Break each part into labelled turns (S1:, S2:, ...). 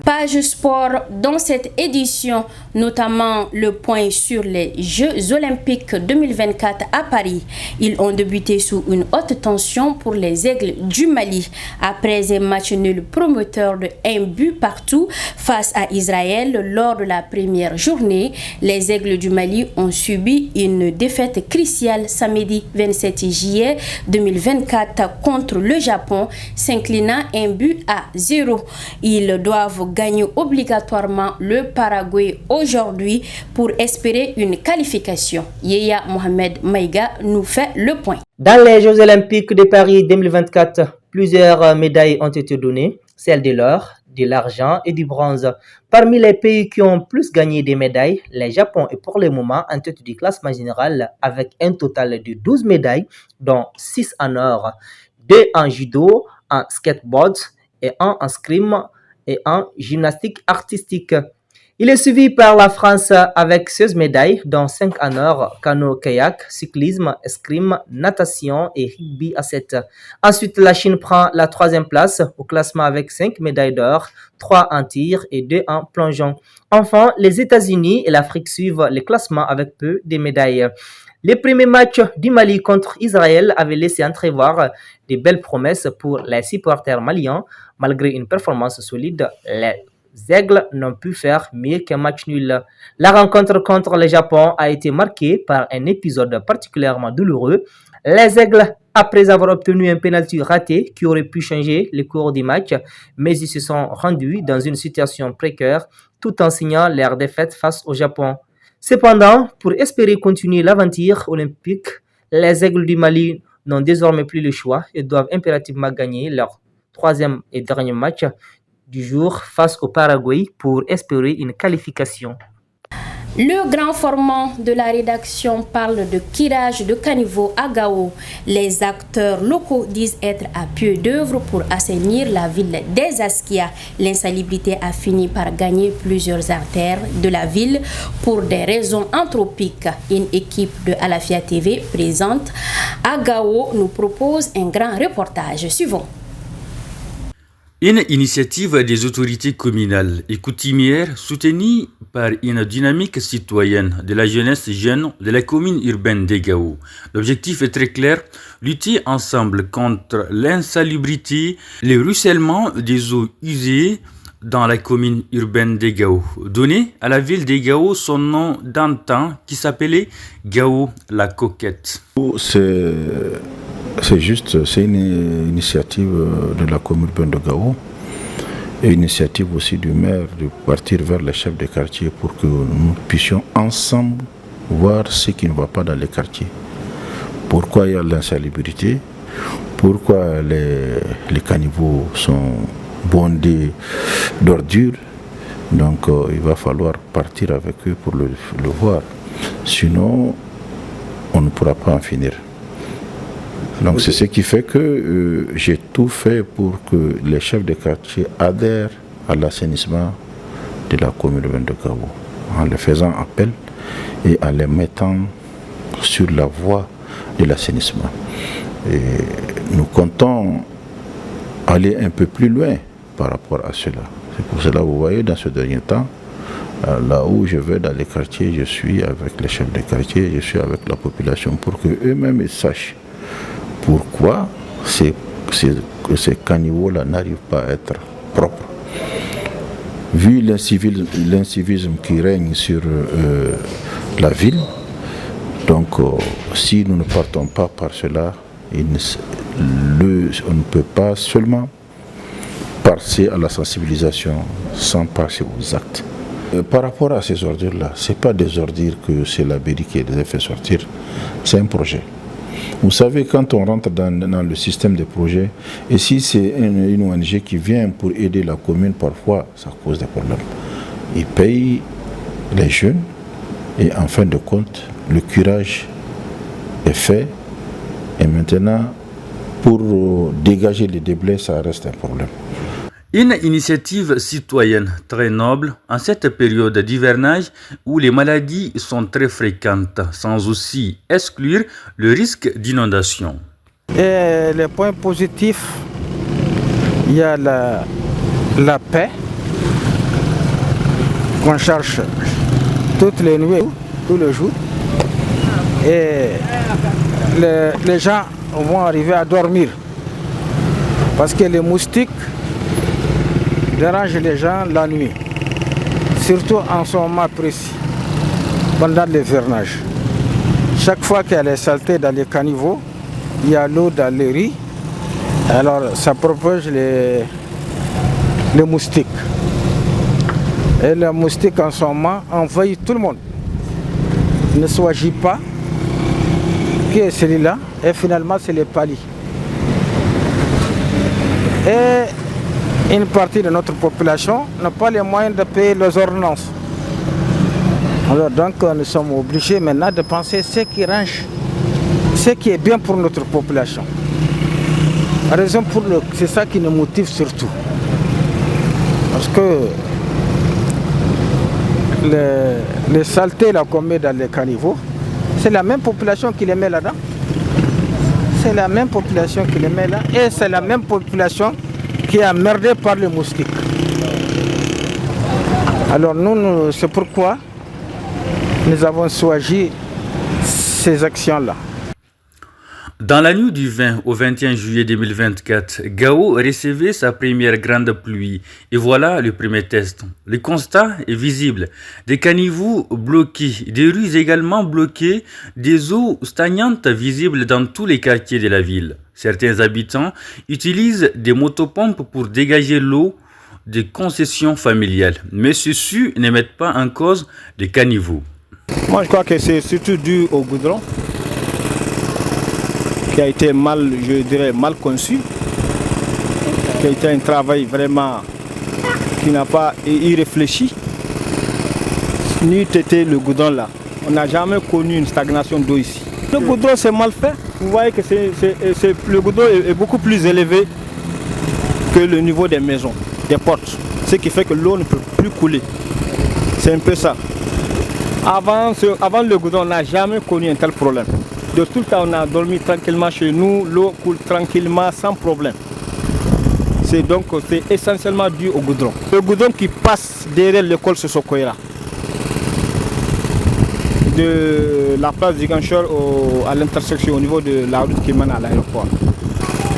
S1: Page sport dans cette édition, notamment le point sur les Jeux Olympiques 2024 à Paris. Ils ont débuté sous une haute tension pour les Aigles du Mali. Après un match nul prometteur de 1 but partout face à Israël lors de la première journée, les Aigles du Mali ont subi une défaite cruciale samedi 27 juillet 2024 contre le Japon, s'inclinant 1-0. Ils doivent gagner obligatoirement le Paraguay aujourd'hui pour espérer une qualification. Yeya Mohamed Maïga nous fait le point.
S2: Dans les Jeux Olympiques de Paris 2024, plusieurs médailles ont été données, celles de l'or, de l'argent et du bronze. Parmi les pays qui ont plus gagné des médailles, le Japon est pour le moment en tête du classement général avec un total de 12 médailles, dont 6 en or, 2 en judo, en skateboard et 1 en escrime et en gymnastique artistique. Il est suivi par la France avec 16 médailles, dont 5 en or, canoë-kayak, cyclisme, escrime, natation et rugby à 7. Ensuite, la Chine prend la 3e place au classement avec 5 médailles d'or, 3 en tir et 2 en plongeon. Enfin, les États-Unis et l'Afrique suivent le classement avec peu de médailles. Les premiers matchs du Mali contre Israël avaient laissé entrevoir de belles promesses pour les supporters maliens. Malgré une performance solide, les Aigles n'ont pu faire mieux qu'un match nul. La rencontre contre le Japon a été marquée par un épisode particulièrement douloureux. Les Aigles, après avoir obtenu un pénalty raté qui aurait pu changer le cours du match, mais ils se sont rendus dans une situation précaire tout en signant leur défaite face au Japon. Cependant, pour espérer continuer l'aventure olympique, les Aigles du Mali n'ont désormais plus le choix et doivent impérativement gagner leur 3e et dernier match du jour face au Paraguay pour espérer une qualification.
S1: Le grand formant de la rédaction parle de curage de caniveau à Gao. Les acteurs locaux disent être à pied d'œuvre pour assainir la ville des Askia. L'insalubrité a fini par gagner plusieurs artères de la ville pour des raisons anthropiques. Une équipe de Alafia TV présente à Gao nous propose un grand reportage. Suivons.
S3: Une initiative des autorités communales et coutumières soutenue par une dynamique citoyenne de la jeunesse jeune de la commune urbaine de Gao. L'objectif est très clair, lutter ensemble contre l'insalubrité, le ruissellement des eaux usées dans la commune urbaine de Gao. Donner à la ville de Gao son nom d'antan qui s'appelait Gao la Coquette.
S4: C'est une initiative de la commune urbaine de Gao et une initiative aussi du maire de partir vers les chefs de quartier pour que nous puissions ensemble voir ce qui ne va pas dans les quartiers. Pourquoi il y a l'insalubrité, pourquoi les caniveaux sont bondés d'ordures. Donc il va falloir partir avec eux pour le voir. Sinon, on ne pourra pas en finir. Donc c'est ce qui fait que j'ai tout fait pour que les chefs de quartier adhèrent à l'assainissement de la commune urbaine de Gao, en les faisant appel et en les mettant sur la voie de l'assainissement. Et nous comptons aller un peu plus loin par rapport à cela. C'est pour cela que vous voyez dans ce dernier temps, là où je vais dans les quartiers, je suis avec les chefs de quartier, je suis avec la population pour qu'eux-mêmes ils sachent pourquoi ces caniveaux-là n'arrivent pas à être propres. Vu l'incivisme qui règne sur la ville, donc si nous ne partons pas par cela, on ne peut pas seulement passer à la sensibilisation sans passer aux actes. Par rapport à ces ordures-là, ce n'est pas des ordures que c'est la mairie qui les a fait sortir, c'est un projet. Vous savez, quand on rentre dans le système des projets, et si c'est une ONG qui vient pour aider la commune, parfois ça cause des problèmes. Ils payent les jeunes et en fin de compte, le curage est fait. Et maintenant, pour dégager les déblais, ça reste un problème.
S3: Une initiative citoyenne très noble en cette période d'hivernage où les maladies sont très fréquentes, sans aussi exclure le risque d'inondation.
S5: Et les points positifs, il y a la paix, qu'on cherche toutes les nuits, tous les jours. Et les gens vont arriver à dormir. Parce que les moustiques dérangent les gens la nuit. Surtout en ce moment précis, pendant l'hivernage. Chaque fois qu'il y a les saletés dans les caniveaux, il y a l'eau dans les riz, alors ça propage les moustiques. Et les moustiques en ce moment envahissent tout le monde. Ne s'agit pas que celui-là, et finalement c'est les palis. Et une partie de notre population n'a pas les moyens de payer les ordonnances. Alors donc nous sommes obligés maintenant de penser ce qui range, ce qui est bien pour notre population. Raison pour c'est ça qui nous motive surtout. Parce que les saletés qu'on met dans les caniveaux, c'est la même population qui les met là-dedans. C'est la même population qui les met là et c'est la même population qui est emmerdée par les moustiques. Alors nous c'est pourquoi nous avons choisi ces actions-là.
S3: Dans la nuit du 20 au 21 juillet 2024, Gao recevait sa première grande pluie. Et voilà le premier test. Le constat est visible. Des caniveaux bloqués, des rues également bloquées, des eaux stagnantes visibles dans tous les quartiers de la ville. Certains habitants utilisent des motopompes pour dégager l'eau des concessions familiales. Mais ceux-ci ne mettent pas en cause les caniveaux.
S6: Moi, je crois que c'est surtout dû au goudron qui a été mal conçu, qui a été un travail vraiment qui n'a pas irréfléchi, ni été le goudron là. On n'a jamais connu une stagnation d'eau ici. Le goudron c'est mal fait. Vous voyez que le goudron est beaucoup plus élevé que le niveau des maisons, des portes, ce qui fait que l'eau ne peut plus couler. C'est un peu ça. Avant le goudron, on n'a jamais connu un tel problème. De tout le temps, on a dormi tranquillement chez nous, l'eau coule tranquillement, sans problème. C'est essentiellement dû au goudron. Le goudron qui passe derrière l'école Sosokoira, de la place du Ganchor à l'intersection au niveau de la route qui mène à l'aéroport.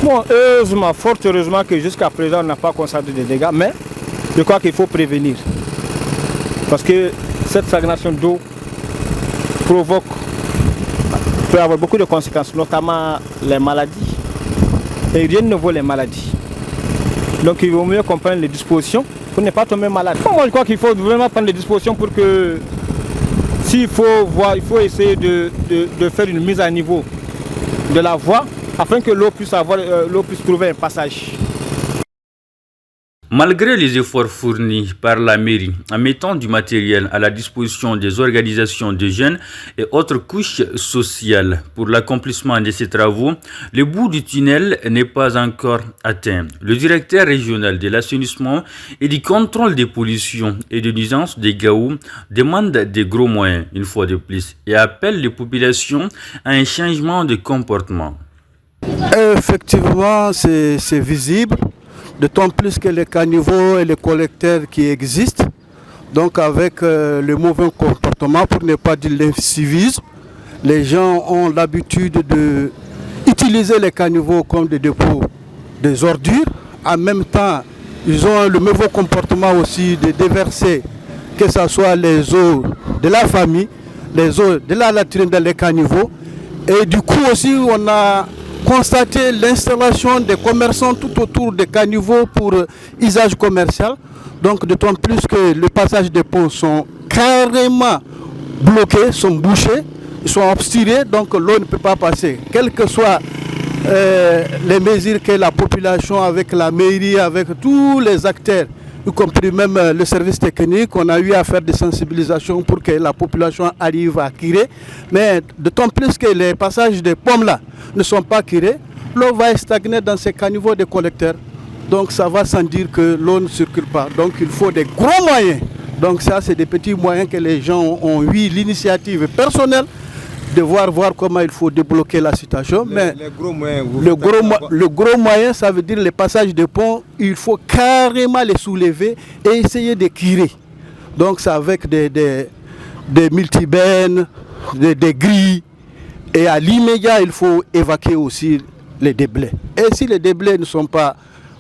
S6: Bon, heureusement, fort heureusement que jusqu'à présent, on n'a pas constaté de dégâts, mais je crois qu'il faut prévenir. Parce que cette stagnation d'eau peut avoir beaucoup de conséquences, notamment les maladies. Et rien ne vaut les maladies. Donc il vaut mieux qu'on prenne les dispositions pour ne pas tomber malade. Moi je crois qu'il faut vraiment prendre les dispositions pour que s'il faut voir, il faut essayer de faire une mise à niveau de la voie afin que l'eau puisse trouver un passage.
S3: Malgré les efforts fournis par la mairie en mettant du matériel à la disposition des organisations de jeunes et autres couches sociales pour l'accomplissement de ces travaux, le bout du tunnel n'est pas encore atteint. Le directeur régional de l'assainissement et du contrôle des pollutions et des nuisances de Gao demande des gros moyens, une fois de plus, et appelle les populations à un changement de comportement.
S7: Effectivement, c'est visible. D'autant plus que les caniveaux et les collecteurs qui existent, donc avec le mauvais comportement, pour ne pas dire l'incivisme, les gens ont l'habitude d'utiliser les caniveaux comme des dépôts des ordures. En même temps, ils ont le mauvais comportement aussi de déverser, que ce soit les eaux de la famille, les eaux de la latrine dans les caniveaux. Et du coup aussi, on a constater l'installation des commerçants tout autour des caniveaux pour usage commercial. Donc d'autant plus que les passages des ponts sont carrément bloqués, sont bouchés, ils sont obstinés, donc l'eau ne peut pas passer. Quelles que soient les mesures que la population, avec la mairie, avec tous les acteurs, y compris même le service technique, on a eu à faire des sensibilisations pour que la population arrive à curer. Mais d'autant plus que les passages des pommes là ne sont pas curés, l'eau va stagner dans ces caniveaux de collecteurs. Donc ça va sans dire que l'eau ne circule pas. Donc il faut des gros moyens. Donc ça c'est des petits moyens que les gens ont eu l'initiative personnelle de voir comment il faut débloquer la situation. Mais le gros moyen, ça veut dire les passages de pont, il faut carrément les soulever et essayer de curer. Donc c'est avec des multibennes, des grilles. Et à l'immédiat, il faut évacuer aussi les déblais. Et si les déblais ne sont pas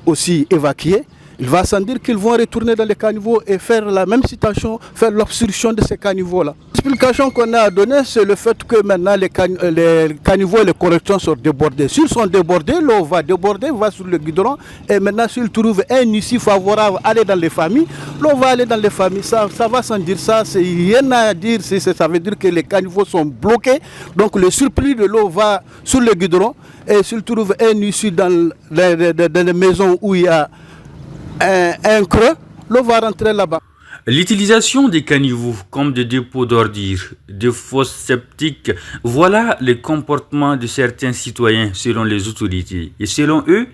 S7: aussi évacués, il va sans dire qu'ils vont retourner dans les caniveaux et faire la même situation, faire l'obstruction de ces caniveaux-là. L'explication qu'on a donnée, c'est le fait que maintenant les caniveaux et les collections sont débordés. S'ils sont débordés, l'eau va déborder, va sur le goudron. Et maintenant, s'ils trouvent un issue favorable à aller dans les familles, l'eau va aller dans les familles. Ça va sans dire ça, c'est rien à dire. Ça veut dire que les caniveaux sont bloqués. Donc le surplus de l'eau va sur le goudron. Et s'ils trouvent un issue dans les maisons où il y a un creux, l'eau va rentrer là-bas.
S3: L'utilisation des caniveaux comme des dépôts d'ordures, de fosses septiques, voilà le comportement de certains citoyens selon les autorités. Et selon eux,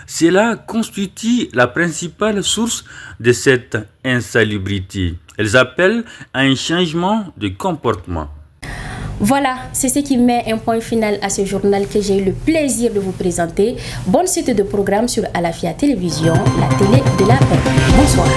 S3: cela constitue la principale source de cette insalubrité. Elles appellent à un changement de comportement.
S1: Voilà, c'est ce qui met un point final à ce journal que j'ai eu le plaisir de vous présenter. Bonne suite de programme sur Alafia Télévision, la télé de la paix. Bonsoir.